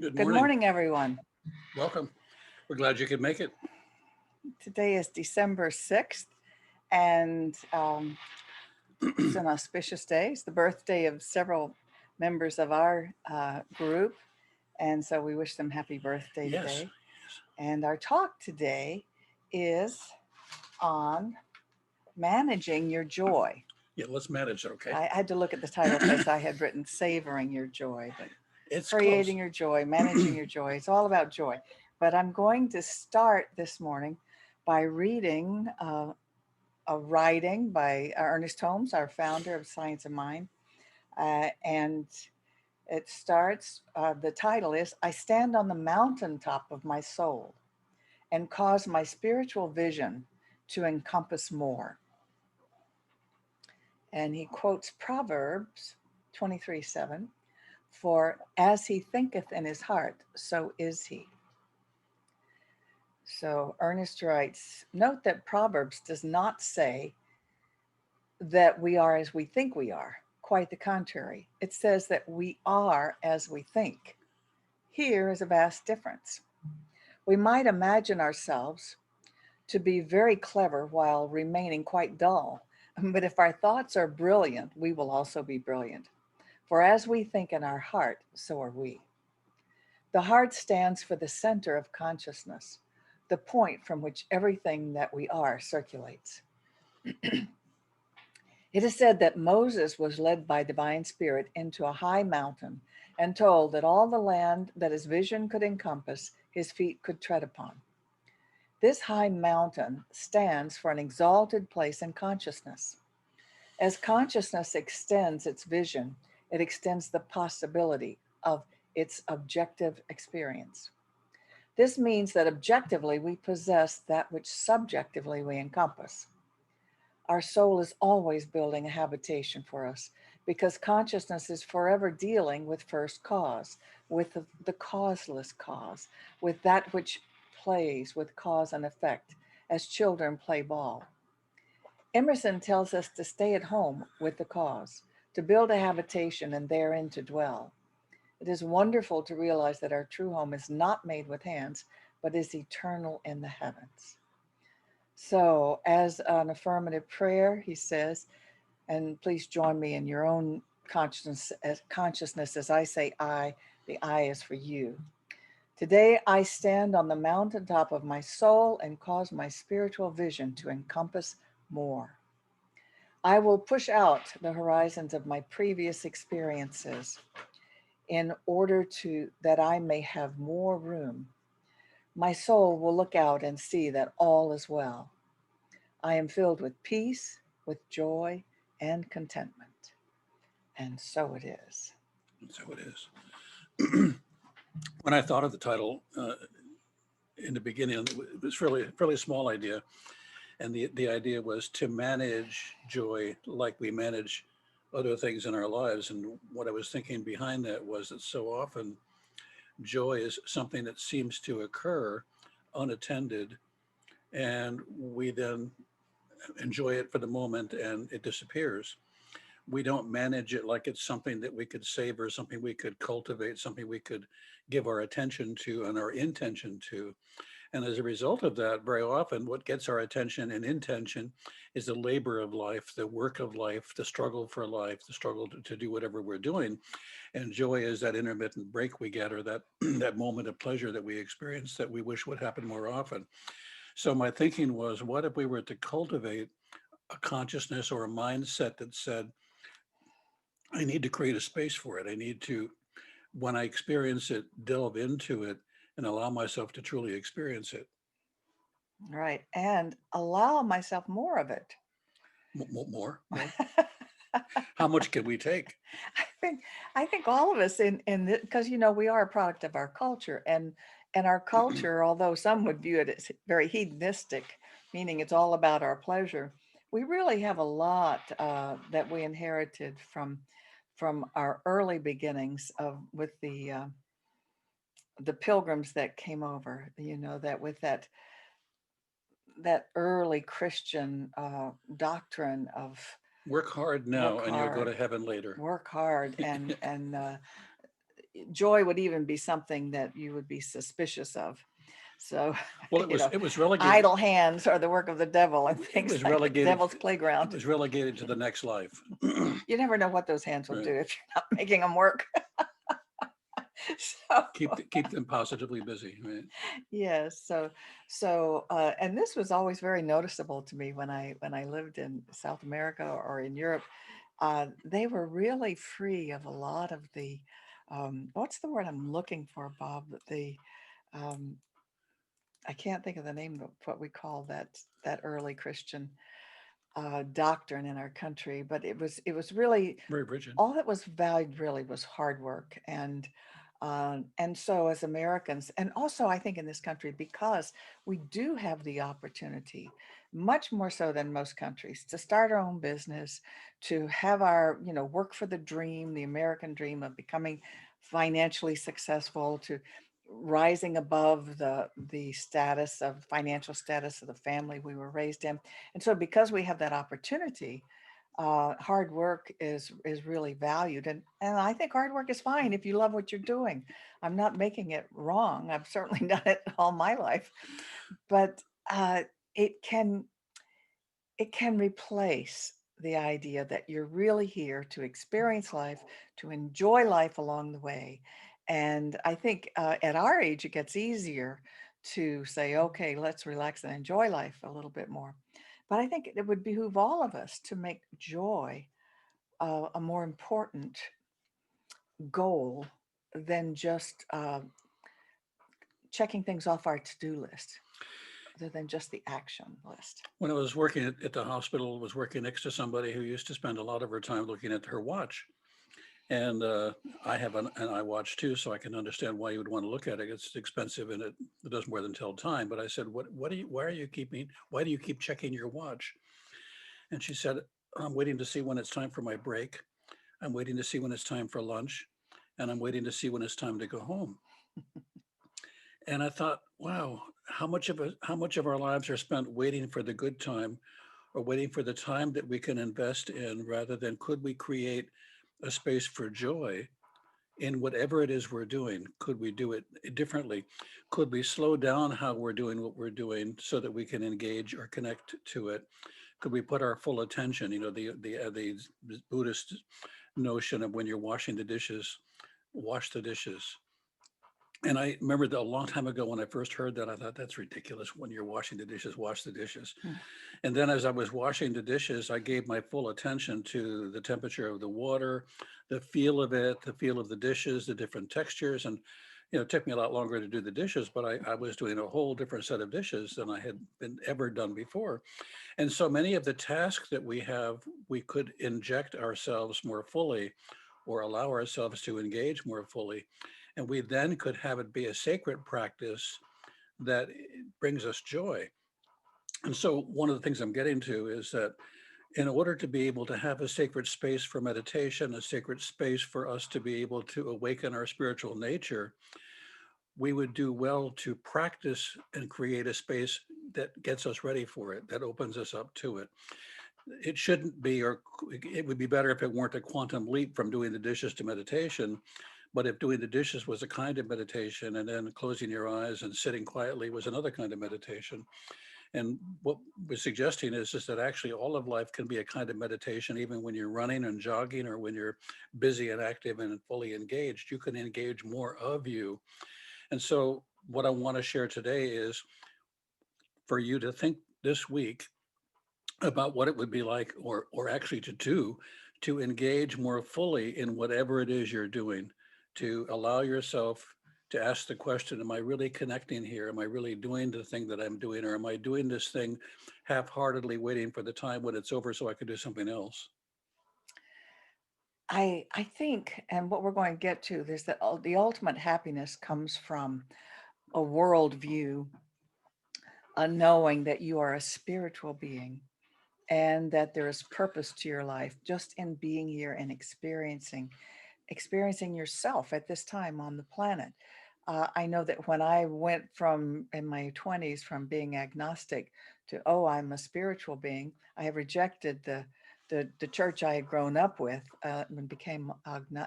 Good Good morning. morning, everyone. Welcome. We're glad you could make it. Today is December 6th, and it's an auspicious day. It's the birthday of several members of our group, and so we wish them happy birthday Yes. today. Yes. And our talk today is on managing your joy. Yeah, let's manage it, okay? I had to look at the title because I had written Savoring Your Joy, but It's close. creating your joy, managing your joy. It's all about joy. But I'm going to start this morning by reading a writing by Ernest Holmes, our founder of Science of Mind. And it starts, the title is I Stand on the Mountaintop of My Soul and Cause My Spiritual Vision to Encompass More. And he quotes Proverbs 23:7 For as he thinketh in his heart, so is he. So Ernest writes, note that Proverbs does not say that we are as we think we are. Quite the contrary. It says that we are as we think. Here is a vast difference. We might imagine ourselves to be very clever while remaining quite dull. But if our thoughts are brilliant, we will also be brilliant. For as we think in our heart, so are we. The heart stands for the center of consciousness, the point from which everything that we are circulates. It is said that Moses was led by divine spirit into a high mountain and told that all the land that his vision could encompass, his feet could tread upon. This high mountain stands for an exalted place in consciousness. As consciousness extends its vision, it extends the possibility of its objective experience. This means that objectively we possess that which subjectively we encompass. Our soul is always building a habitation for us because consciousness is forever dealing with first cause, with the causeless cause, with that which plays with cause and effect, as children play ball. Emerson tells us to stay at home with the cause, to build a habitation and therein to dwell. It is wonderful to realize that our true home is not made with hands, but is eternal in the heavens. So, as an affirmative prayer, he says, and please join me in your own consciousness as I say I, the I is for you. Today I stand on the mountaintop of my soul and cause my spiritual vision to encompass more. I will push out the horizons of my previous experiences in order to that I may have more room. My soul will look out and see that all is well. I am filled with peace, with joy, and contentment. And so it is. So it is. When I thought of the title in the beginning, it was fairly small idea, and the idea was to manage joy like we manage other things in our lives. And what I was thinking behind that was that so often joy is something that seems to occur unattended, and we then enjoy it for the moment and it disappears. We don't manage it like it's something that we could savor, something we could cultivate, something we could give our attention to and our intention to. And as a result of that, very often what gets our attention and intention is the labor of life, the work of life, the struggle for life, the struggle to do whatever we're doing. And joy is that intermittent break we get, or that that moment of pleasure that we experience that we wish would happen more often. So my thinking was, what if we were to cultivate a consciousness or a mindset that said, I need to create a space for it. I need to, when I experience it, delve into it and allow myself to truly experience it. Right. And allow myself more of it. More. How much can we take? I think I think all of us in because we are a product of our culture, and our culture, although some would view it as very hedonistic, meaning it's all about our pleasure, we really have a lot that we inherited from our early beginnings of with the pilgrims that came over. That with that early Christian doctrine of Work hard now work and you'll go to hard, heaven later. work hard, and joy would even be something that you would be suspicious of. So, Well, you know, it was relegated. idle hands are the work of the devil and It things was like the relegated. devil's It playground. was relegated to the next life. You never know what those hands will Right. do if you're not making them work. So, Keep them positively busy. Right. yes. And this was always very noticeable to me when I lived in South America or in Europe. They were really free of a lot of the, what's the word I'm looking for, Bob? Um, I can't think of the name of what we call that early Christian doctrine in our country, but it was really Very rigid. all that was valued really was hard work. And so as Americans, and also I think in this country, because we do have the opportunity, much more so than most countries, to start our own business, to have our, you know, work for the dream, the American dream of becoming financially successful, to rising above the status of financial status of the family we were raised in. And so because we have that opportunity, hard work is really valued, and I think hard work is fine if you love what you're doing. I'm not making it wrong. I've certainly done it all my life, but it can it can replace the idea that you're really here to experience life, to enjoy life along the way. And I think at our age, it gets easier to say, okay, let's relax and enjoy life a little bit more. But I think it would behoove all of us to make joy a more important goal than just checking things off our to-do list, other than just the action list. When I was working at the hospital, I was working next to somebody who used to spend a lot of her time looking at her watch. And I have an iWatch too, so I can understand why you would want to look at it. It's expensive and it does more than tell time. But I said, why do you keep checking your watch? And she said, I'm waiting to see when it's time for my break. I'm waiting to see when it's time for lunch. And I'm waiting to see when it's time to go home. And I thought, wow, how much of our lives are spent waiting for the good time or waiting for the time that we can invest in rather than could we create a space for joy in whatever it is we're doing? Could we do it differently? Could we slow down how we're doing what we're doing so that we can engage or connect to it? Could we put our full attention, you know, the Buddhist notion of when you're washing the dishes, wash the dishes. And I remember that a long time ago when I first heard that, I thought that's ridiculous. When you're washing the dishes, wash the dishes. Hmm. And then as I was washing the dishes, I gave my full attention to the temperature of the water, the feel of it, the feel of the dishes, the different textures. And, you know, it took me a lot longer to do the dishes, but I was doing a whole different set of dishes than I had been ever done before. And so many of the tasks that we have, we could inject ourselves more fully or allow ourselves to engage more fully. And we then could have it be a sacred practice that brings us joy. And so one of the things I'm getting to is that in order to be able to have a sacred space for meditation, a sacred space for us to be able to awaken our spiritual nature, we would do well to practice and create a space that gets us ready for it, that opens us up to it. It shouldn't be, or it would be better if it weren't a quantum leap from doing the dishes to meditation. But if doing the dishes was a kind of meditation and then closing your eyes and sitting quietly was another kind of meditation. And what we're suggesting is that actually all of life can be a kind of meditation, even when you're running and jogging or when you're busy and active and fully engaged, you can engage more of you. And so what I want to share today is for you to think this week about what it would be like, or actually to do, to engage more fully in whatever it is you're doing, to allow yourself to ask the question, am I really connecting here? Am I really doing the thing that I'm doing? Or am I doing this thing half-heartedly waiting for the time when it's over so I can do something else? I think, and what we're going to get to is that the ultimate happiness comes from a worldview, a knowing that you are a spiritual being and that there is purpose to your life just in being here and experiencing yourself at this time on the planet. I know that when I went from in my 20s from being agnostic to, oh, I'm a spiritual being, I have rejected the church I had grown up with and became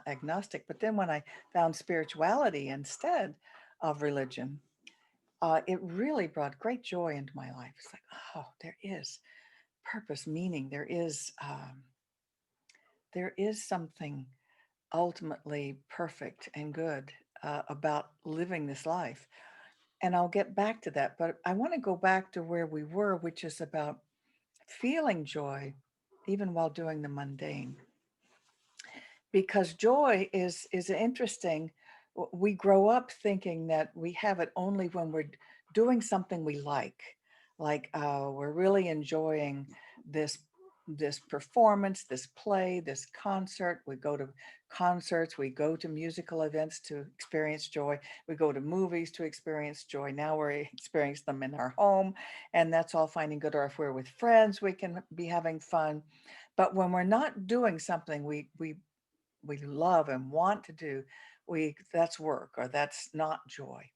agnostic. But then when I found spirituality instead of religion, it really brought great joy into my life. It's like, oh, there is purpose, meaning. There is something ultimately perfect and good about living this life. And I'll get back to that, but I want to go back to where we were, which is about feeling joy even while doing the mundane, because joy is interesting. We grow up thinking that we have it only when we're doing something we like we're really enjoying this this performance, this play, this concert. We go to concerts, we go to musical events to experience joy, we go to movies to experience joy. Now we're experiencing them in our home, and that's all fine and good. Or if we're with friends, we can be having fun. But when we're not doing something we love and want to do, we that's work, or that's not joy.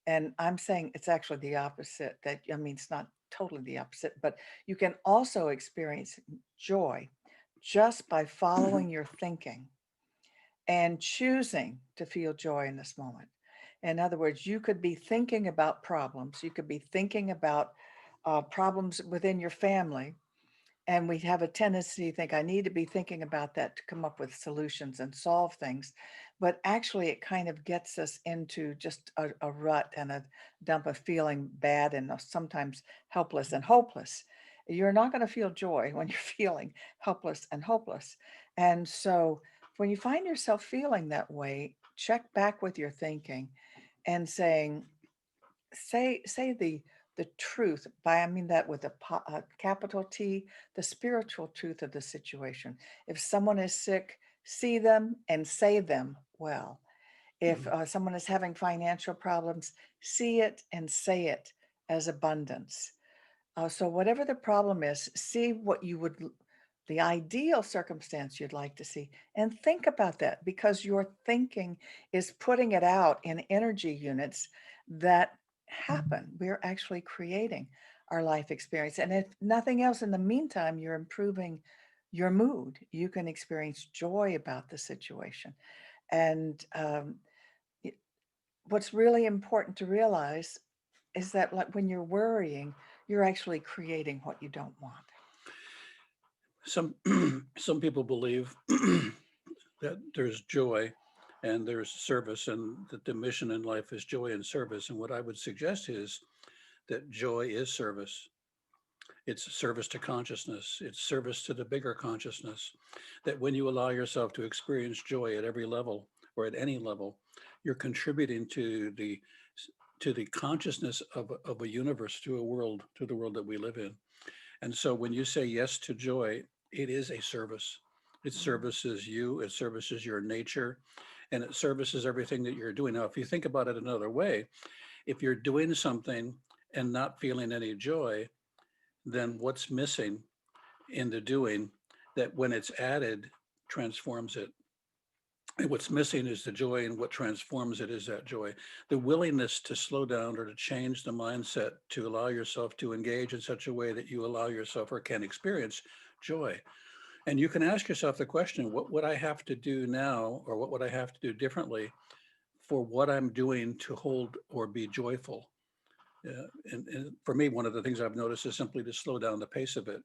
And I'm saying it's actually the opposite. That, I mean, it's not totally the opposite, but you can also experience joy just by following your thinking and choosing to feel joy in this moment. In other words, you could be thinking about problems, you could be thinking about problems within your family, and we have a tendency to think, I need to be thinking about that to come up with solutions and solve things. But actually, it kind of gets us into just a rut and a dump of feeling bad and sometimes helpless and hopeless. You're not going to feel joy when you're feeling helpless and hopeless. And so when you find yourself feeling that way, check back with your thinking and say the truth. By I mean that with a capital T, the spiritual truth of the situation. If someone is sick, see them and say them well. If Mhm. someone is having financial problems, see it and say it as abundance. So whatever the problem is, see what you would the ideal circumstance you'd like to see, and think about that, because your thinking is putting it out in energy units that happen. We're actually creating our life experience. And if nothing else, in the meantime, you're improving your mood. You can experience joy about the situation. And y- what's really important to realize is that, like, when you're worrying, you're actually creating what you don't want. Some some people believe that there's joy and there's service, and that the mission in life is joy and service. And what I would suggest is that joy is service. It's service to consciousness. It's service to the bigger consciousness. That when you allow yourself to experience joy at every level or at any level, you're contributing to the consciousness of a universe, to a world, to the world that we live in. And so when you say yes to joy, it is a service. It Mhm. services you, it services your nature, and it services everything that you're doing. Now, if you think about it another way, if you're doing something and not feeling any joy, then what's missing in the doing that when it's added transforms it? And what's missing is the joy, and what transforms it is that joy. The willingness to slow down or to change the mindset, to allow yourself to engage in such a way that you allow yourself or can experience joy. And you can ask yourself the question, what would I have to do now, or what would I have to do differently for what I'm doing to hold or be joyful? And for me, one of the things I've noticed is simply to slow down the pace of it,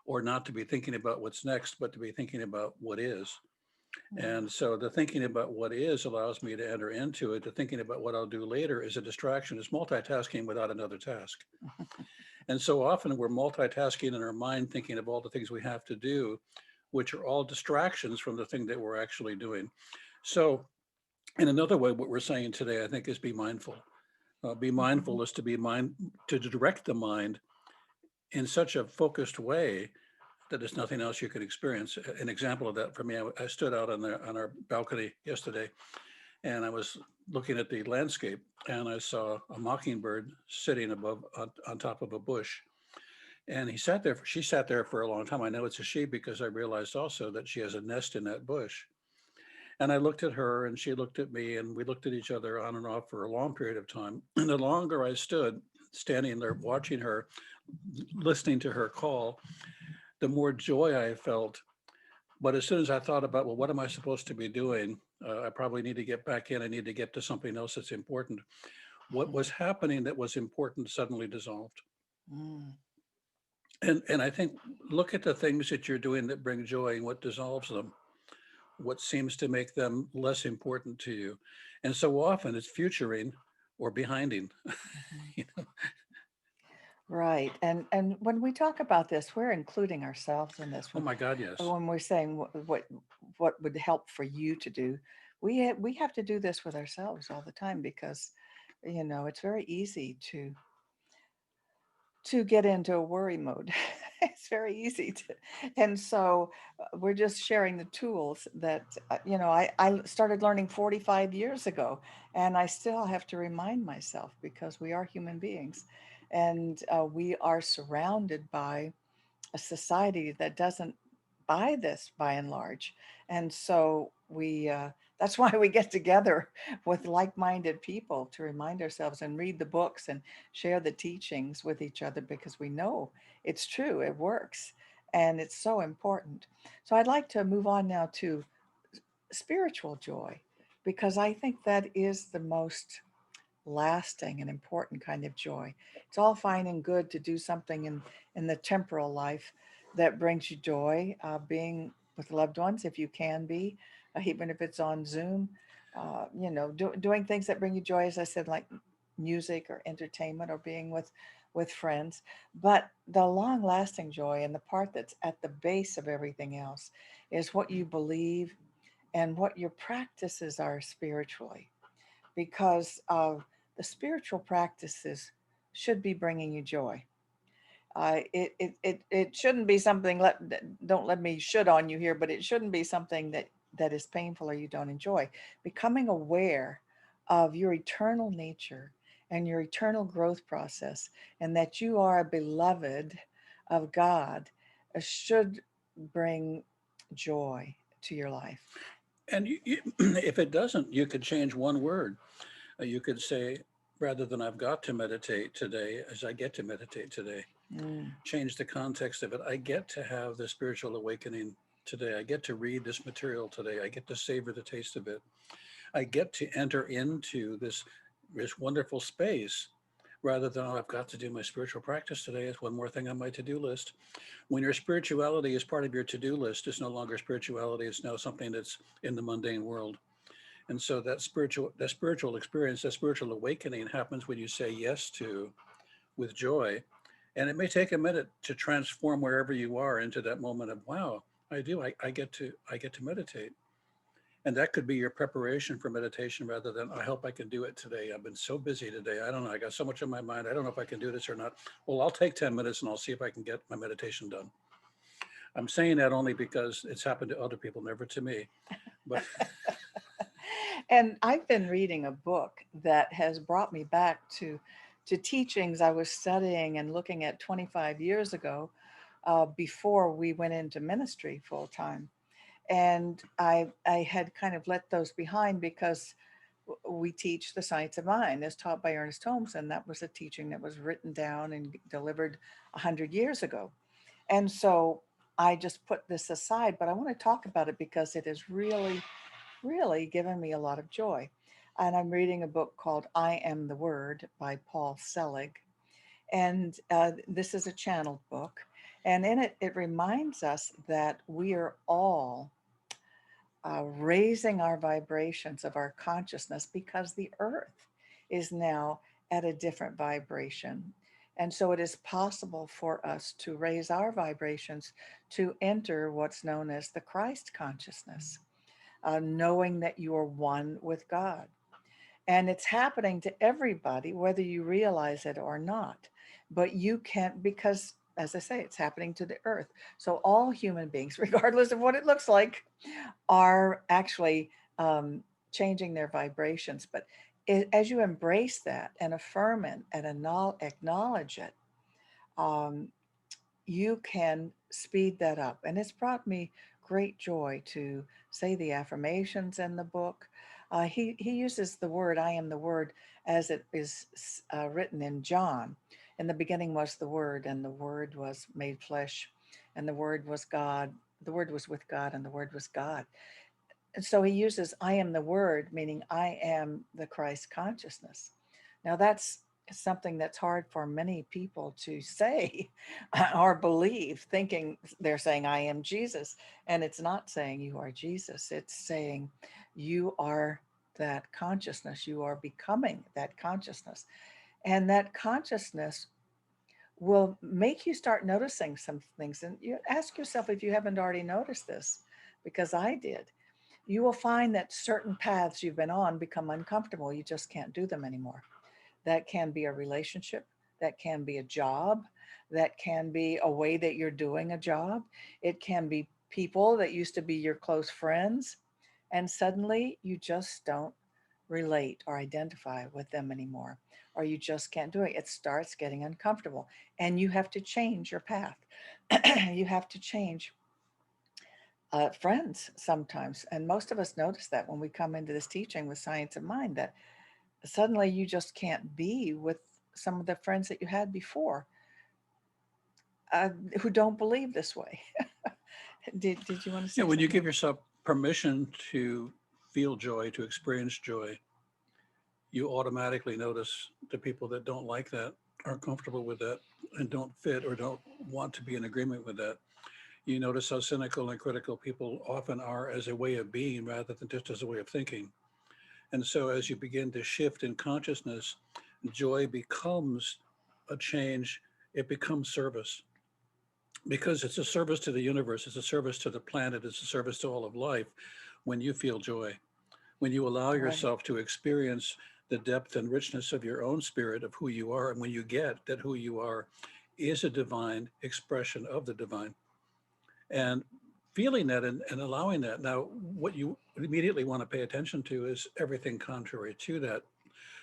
or not to be thinking about what's next, but to be thinking about what is. Mm. And so the thinking about what is allows me to enter into it. The thinking about what I'll do later is a distraction. It's multitasking without another task. And so often we're multitasking in our mind, thinking of all the things we have to do, which are all distractions from the thing that we're actually doing. So in another way, what we're saying today, I think, is be mindful. Be Mhm. mindful is to to direct the mind in such a focused way that there's nothing else you can experience. An example of that for me, I stood out on our balcony yesterday, and I was looking at the landscape, and I saw a mockingbird sitting above on top of a bush. And she sat there for a long time. I know it's a she because I realized also that she has a nest in that bush. And I looked at her and she looked at me, and we looked at each other on and off for a long period of time. And the longer I stood standing there watching her, listening to her call, the more joy I felt. But as soon as I thought about, well, what am I supposed to be doing? I probably need to get back in. I need to get to something else that's important. What was Mm, happening that was important suddenly dissolved. mm, And I think, look at the things that you're doing that bring joy and what dissolves them, what seems to make them less important to you. And so often it's futuring or behinding. mhm. You know? Right. And when we talk about this, we're including ourselves in this. Oh my God, yes. When we're saying what would help for you to do, we have to do this with ourselves all the time because, it's very easy to get into a worry mode. It's very easy to, and so we're just sharing the tools that I started learning 45 years ago, and I still have to remind myself because we are human beings, and we are surrounded by a society that doesn't buy this by and large. And so that's why we get together with like-minded people to remind ourselves and read the books and share the teachings with each other because we know it's true, it works, and it's so important. So I'd like to move on now to spiritual joy because I think that is the most lasting and important kind of joy. It's all fine and good to do something in the temporal life that brings you joy, being with loved ones if you can be, even if it's on Zoom, doing things that bring you joy, as I said, like music or entertainment or being with friends. But the long lasting joy and the part that's at the base of everything else is what you believe and what your practices are spiritually because the spiritual practices should be bringing you joy. It shouldn't be something. Don't let me should on you here, but it shouldn't be something that is painful or you don't enjoy. Becoming aware of your eternal nature and your eternal growth process, and that you are a beloved of God, should bring joy to your life. And if it doesn't, you could change one word. You could say, rather than I've got to meditate today, as I get to meditate today. Mm, Change the context of it. I get to have the spiritual awakening today. I get to read this material today. I get to savor the taste of it. I get to enter into this wonderful space rather than, oh, I've got to do my spiritual practice today. It's one more thing on my to-do list. When your spirituality is part of your to-do list, it's no longer spirituality. It's now something that's in the mundane world. And so that spiritual experience, that spiritual awakening happens when you say yes to with joy. And it may take a minute to transform wherever you are into that moment of, wow, I get to meditate. And that could be your preparation for meditation rather than, I hope I can do it today. I've been so busy today. I don't know. I got so much on my mind. I don't know if I can do this or not. Well, I'll take 10 minutes and I'll see if I can get my meditation done. I'm saying that only because it's happened to other people, never to me. But And I've been reading a book that has brought me back to teachings I was studying and looking at 25 years ago, before we went into ministry full time. And I had kind of let those behind because we teach the science of mind as taught by Ernest Holmes, and that was a teaching that was written down and delivered 100 years ago. And so I just put this aside, but I want to talk about it because it has really given me a lot of joy. And I'm reading a book called I Am the Word by Paul Selig. And this is a channeled book. And in it, it reminds us that we are all raising our vibrations of our consciousness because the earth is now at a different vibration. And so it is possible for us to raise our vibrations to enter what's known as the Christ consciousness, knowing that you are one with God. And it's happening to everybody, whether you realize it or not. But you can't, because as I say, it's happening to the earth. So all human beings, regardless of what it looks like, are actually changing their vibrations. But as you embrace that and affirm it and acknowledge it, um, you can speed that up. And it's brought me great joy to say the affirmations in the book. He uses the word, I am the word, as it is written in John. In the beginning was the word, and the word was made flesh and the Word was God. The Word was with God, and the Word was God. And so he uses I am the Word, meaning I am the Christ consciousness. Now, that's something that's hard for many people to say or believe, thinking they're saying, I am Jesus. And it's not saying you are Jesus, it's saying you are that consciousness. You are becoming that consciousness. And that consciousness will make you start noticing some things. And you ask yourself if you haven't already noticed this, because I did. You will find that certain paths you've been on become uncomfortable. You just can't do them anymore. That can be a relationship, that can be a job, that can be a way that you're doing a job. It can be people that used to be your close friends, and suddenly you just don't relate or identify with them anymore, or you just can't do it. It starts getting uncomfortable, and you have to change your path. You have to change friends sometimes. And most of us notice that when we come into this teaching with Science of Mind, that suddenly you just can't be with some of the friends that you had before uh, who don't believe this way. Did you want to Yeah, say when you something? give yourself permission to feel joy, to experience joy, you automatically notice the people that don't like that, aren't comfortable with that, and don't fit or don't want to be in agreement with that. You notice how cynical and critical people often are as a way of being rather than just as a way of thinking. And so as you begin to shift in consciousness, joy becomes a change, it becomes service because it's a service to the universe, it's a service to the planet, it's a service to all of life when you feel joy, when you allow Right. yourself to experience the depth and richness of your own spirit of who you are, and when you get that who you are is a divine expression of the divine, and feeling that and allowing that. Now, what you immediately want to pay attention to is everything contrary to that,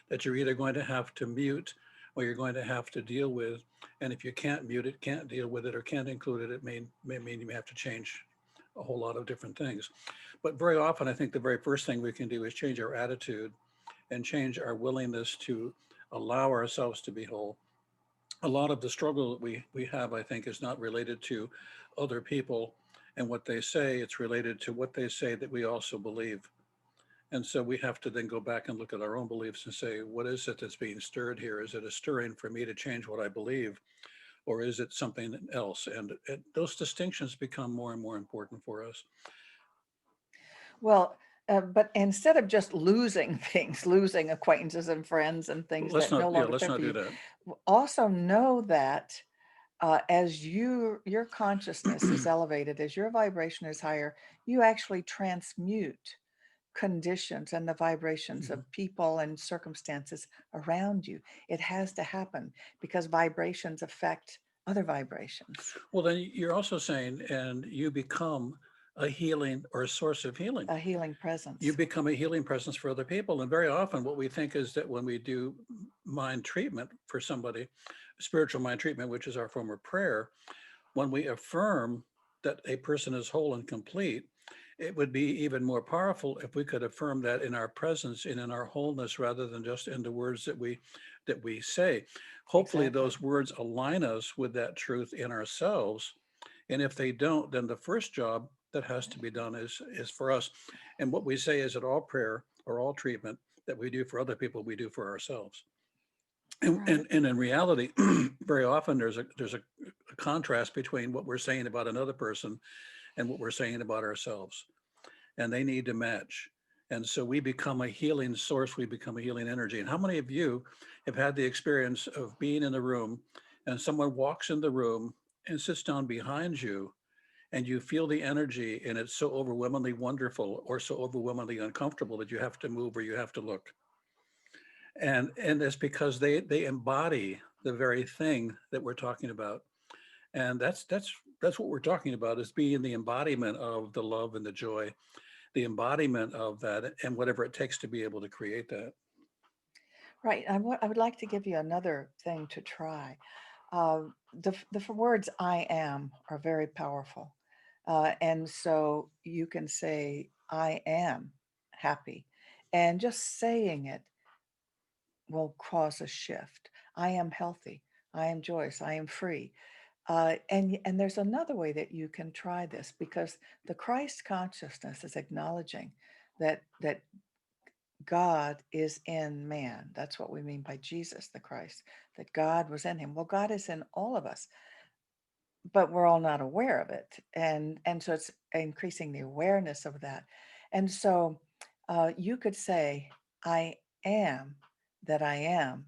that you're either going to have to mute or you're going to have to deal with. And if you can't mute it, can't deal with it, or can't include it, it may mean you may have to change a whole lot of different things. But very often, I think the very first thing we can do is change our attitude and change our willingness to allow ourselves to be whole. A lot of the struggle that we have, I think, is not related to other people and what they say. It's related to what they say that we also believe. And so we have to then go back and look at our own beliefs and say, what is it that's being stirred here? Is it a stirring for me to change what I believe? Or is it something else? And those distinctions become more and more important for us. Well, but instead of just losing things, losing acquaintances and friends and things Let's that not, no yeah, longer let's fit not for do you, that. also know that as your consciousness is elevated, as your vibration is higher, you actually transmute conditions and the vibrations Mhm. of people and circumstances around you. It has to happen because vibrations affect other vibrations. Well, then you're also saying, and you become a healing or a source of healing. A healing You presence. become a healing presence for other people. And very often, what we think is that when we do mind treatment for somebody, spiritual mind treatment, which is our form of prayer, when we affirm that a person is whole and complete, it would be even more powerful if we could affirm that in our presence and in our wholeness rather than just in the words that we say. Hopefully Exactly. those words align us with that truth in ourselves. And if they don't, then the first job that has to be done is for us. And what we say is that all prayer or all treatment that we do for other people, we do for ourselves. And, Right. and, and in reality, very often there's a contrast between what we're saying about another person and what we're saying about ourselves, and they need to match. And so we become a healing source, we become a healing energy. And how many of you have had the experience of being in a room and someone walks in the room and sits down behind you, and you feel the energy and it's so overwhelmingly wonderful or so overwhelmingly uncomfortable that you have to move or you have to look? And it's because they embody the very thing that we're talking about. And that's what we're talking about, is being the embodiment of the love and the joy, the embodiment of that, and whatever it takes to be able to create that. Right. I would like to give you another thing to try. The words I am are very powerful. And so you can say, I am happy. And just saying it will cause a shift. I am healthy. I am joyous. I am free. And there's another way that you can try this, because the Christ consciousness is acknowledging that God is in man. That's what we mean by Jesus the Christ, that God was in him. Well, God is in all of us, but we're all not aware of it. And so it's increasing the awareness of that. And so you could say, I am that I am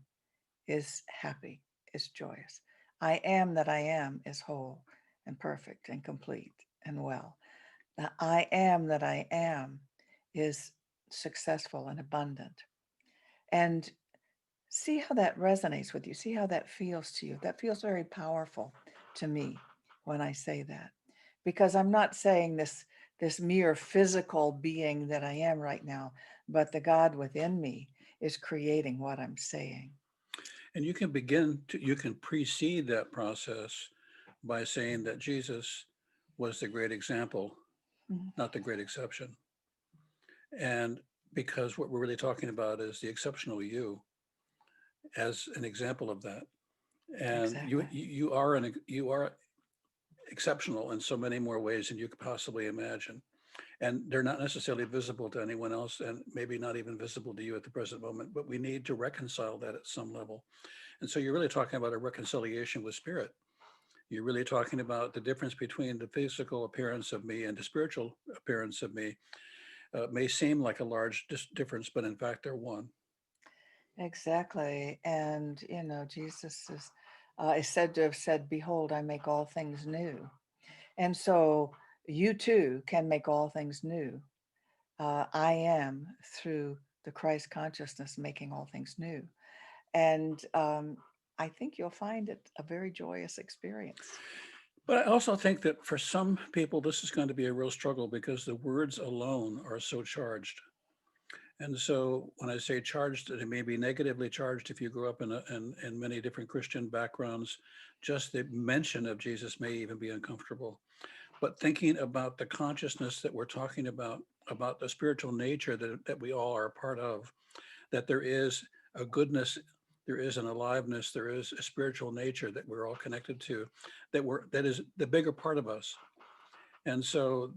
is happy, is joyous. I am that I am is whole and perfect and complete and well. The I am that I am is successful and abundant. And see how that resonates with you. See how that feels to you. That feels very powerful to me when I say that, because I'm not saying this mere physical being that I am right now, but the God within me is creating what I'm saying. And you can precede that process by saying that Jesus was the great example, Mhm. not the great exception. And because what we're really talking about is the exceptional you as an example of that. And Exactly. you are exceptional in so many more ways than you could possibly imagine. And they're not necessarily visible to anyone else, and maybe not even visible to you at the present moment, but we need to reconcile that at some level. And so you're really talking about a reconciliation with spirit. You're really talking about the difference between the physical appearance of me and the spiritual appearance of me. May seem like a large difference, but in fact, they're one. Exactly. And, Jesus is said to have said, Behold, I make all things new. And so you too can make all things new. I am through the Christ consciousness making all things new. And I think you'll find it a very joyous experience. But I also think that for some people, this is going to be a real struggle because the words alone are so charged. And so when I say charged, it may be negatively charged if you grew up in many different Christian backgrounds. Just the mention of Jesus may even be uncomfortable. But thinking about the consciousness that we're talking about the spiritual nature that we all are a part of, that there is a goodness, there is an aliveness, there is a spiritual nature that we're all connected to, that is the bigger part of us. And so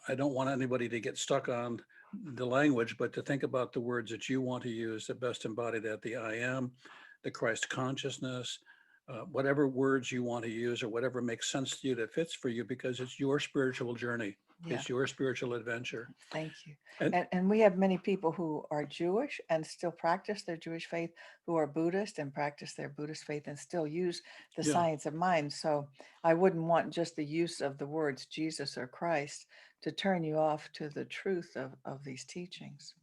I don't want anybody to get stuck on the language, but to think about the words that you want to use that best embody that, the I am, the Christ consciousness, whatever words you want to use or whatever makes sense to you that fits for you, because it's your spiritual journey. Yeah. It's your spiritual adventure. Thank you. And And we have many people who are Jewish and still practice their Jewish faith, who are Buddhist and practice their Buddhist faith and still use the yeah, science of mind. So I wouldn't want just the use of the words Jesus or Christ to turn you off to the truth of these teachings.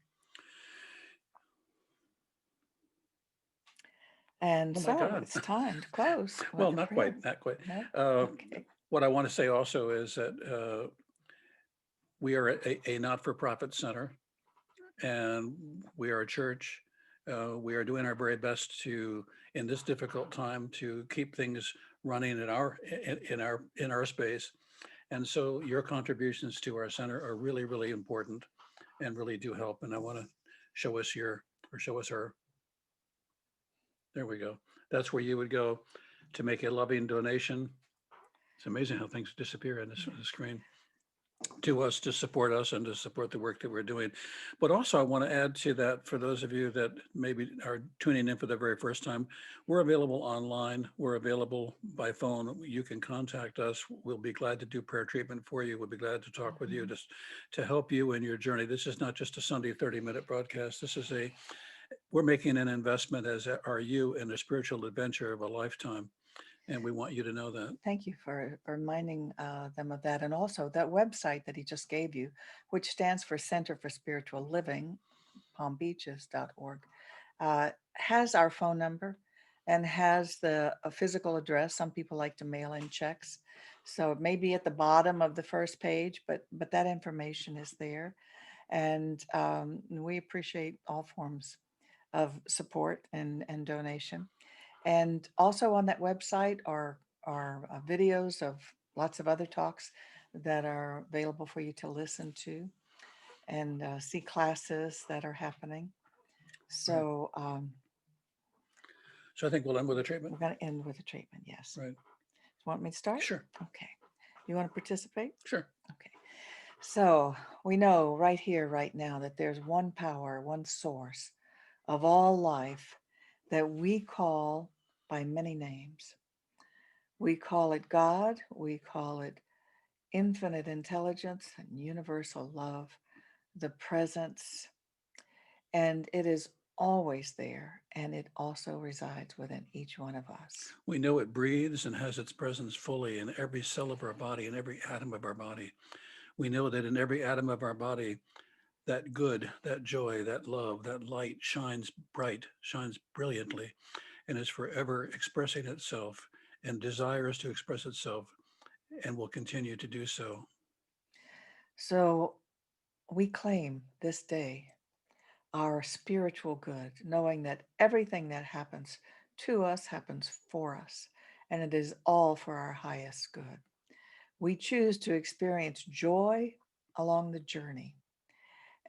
And oh my so God. it's time to close Well, with a not prayer. quite, not quite. No? Uh, Okay. what I want to say also is that we are a not-for-profit center, and we are a church. We are doing our very best to, in this difficult time, to keep things running in our space. And so your contributions to our center are really, really important and really do help. And I want to show us our, there we go. That's where you would go to make a loving donation. It's amazing how things disappear on the screen, to us, to support us and to support the work that we're doing. But also I want to add to that, for those of you that maybe are tuning in for the very first time, we're available online. We're available by phone. You can contact us. We'll be glad to do prayer treatment for you. We'll be glad to talk with you, just to help you in your journey. This is not just a Sunday 30-minute broadcast. We're making an investment, as are you, in a spiritual adventure of a lifetime. And we want you to know that. Thank you for reminding them of that. And also that website that he just gave you, which stands for Center for Spiritual Living, palmbeaches.org, has our phone number and has a physical address. Some people like to mail in checks. So it may be at the bottom of the first page, but that information is there. And we appreciate all forms of support and donation. And also on that website are videos of lots of other talks that are available for you to listen to, and see classes that are happening. So So I think we'll end with a treatment. we're going to end with a treatment. Yes. Right. Want me to start? Sure, Okay. You want to participate? sure. Okay. So we know right here, right now, that there's one power, one source of all life that we call by many names. We call it God, we call it infinite intelligence and universal love, the presence, and it is always there, and it also resides within each one of us. We know it breathes and has its presence fully in every cell of our body, in every atom of our body. We know that in every atom of our body, that good, that joy, that love, that light shines bright, shines brilliantly, and is forever expressing itself and desires to express itself and will continue to do so. So we claim this day our spiritual good, knowing that everything that happens to us happens for us, and it is all for our highest good. We choose to experience joy along the journey,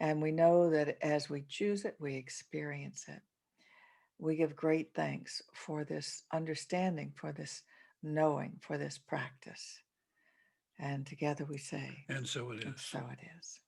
and we know that as we choose it, we experience it. We give great thanks for this understanding, for this knowing, for this practice. And together we say, And so it and is. so it is.